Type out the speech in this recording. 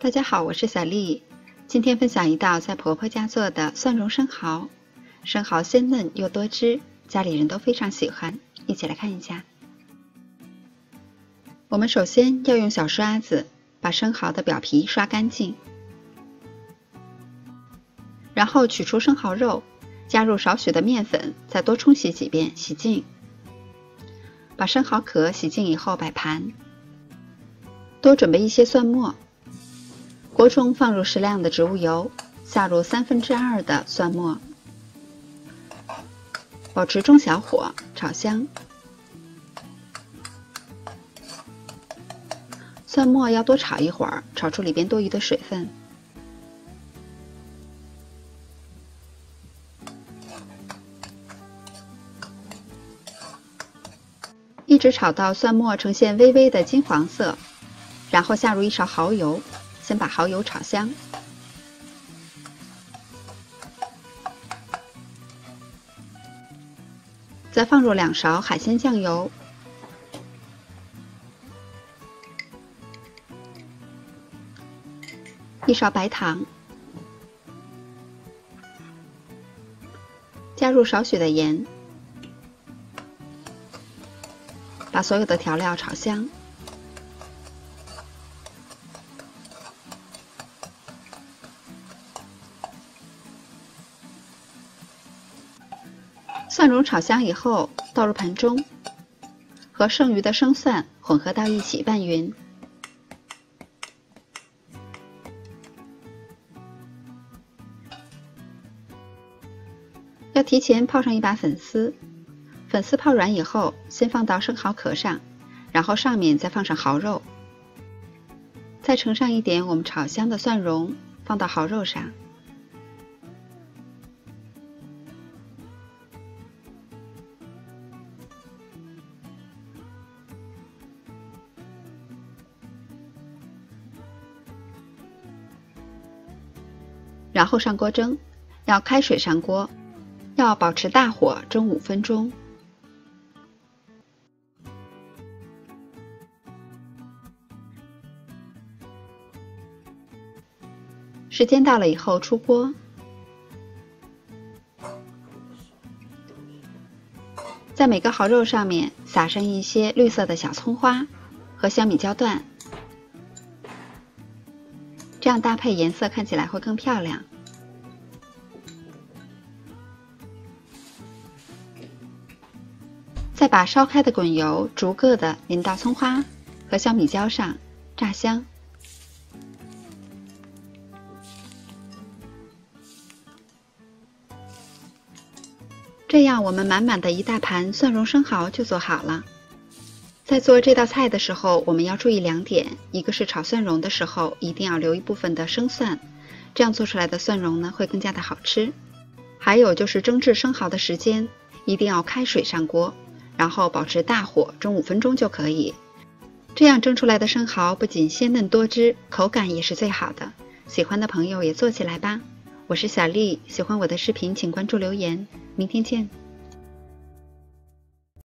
大家好，我是小丽。今天分享一道在婆婆家做的蒜蓉生蚝。生蚝鲜嫩又多汁，家里人都非常喜欢。一起来看一下。我们首先要用小刷子把生蚝的表皮刷干净，然后取出生蚝肉，加入少许的面粉，再多冲洗几遍，洗净。把生蚝壳洗净以后摆盘，多准备一些蒜末。锅中放入适量的植物油，下入2/3的蒜末，保持中小火炒香。蒜末要多炒一会儿，炒出里边多余的水分。一直炒到蒜末呈现微微的金黄色，然后下入1勺蚝油。先把蚝油炒香，再放入2勺海鲜酱油，1勺白糖，加入少许的盐，把所有的调料炒香。蒜蓉炒香以后，倒入盆中，和剩余的生蒜混合到一起拌匀。要提前泡上一把粉丝，粉丝泡软以后，先放到生蚝壳上，然后上面再放上蚝肉，再盛上一点我们炒香的蒜蓉，放到蚝肉上。然后上锅蒸，要开水上锅，要保持大火蒸5分钟。时间到了以后出锅，在每个蚝肉上面撒上一些绿色的小葱花和小米椒段，这样搭配颜色看起来会更漂亮。再把烧开的滚油逐个的淋到葱花和小米椒上，炸香。这样我们满满的一大盘蒜蓉生蚝就做好了。在做这道菜的时候，我们要注意2点，一个是炒蒜蓉的时候一定要留一部分的生蒜，这样做出来的蒜蓉呢会更加的好吃。还有就是蒸制生蚝的时间，一定要开水上锅，然后保持大火蒸5分钟就可以。这样蒸出来的生蚝不仅鲜嫩多汁，口感也是最好的。喜欢的朋友也做起来吧。我是小丽，喜欢我的视频请关注留言，明天见。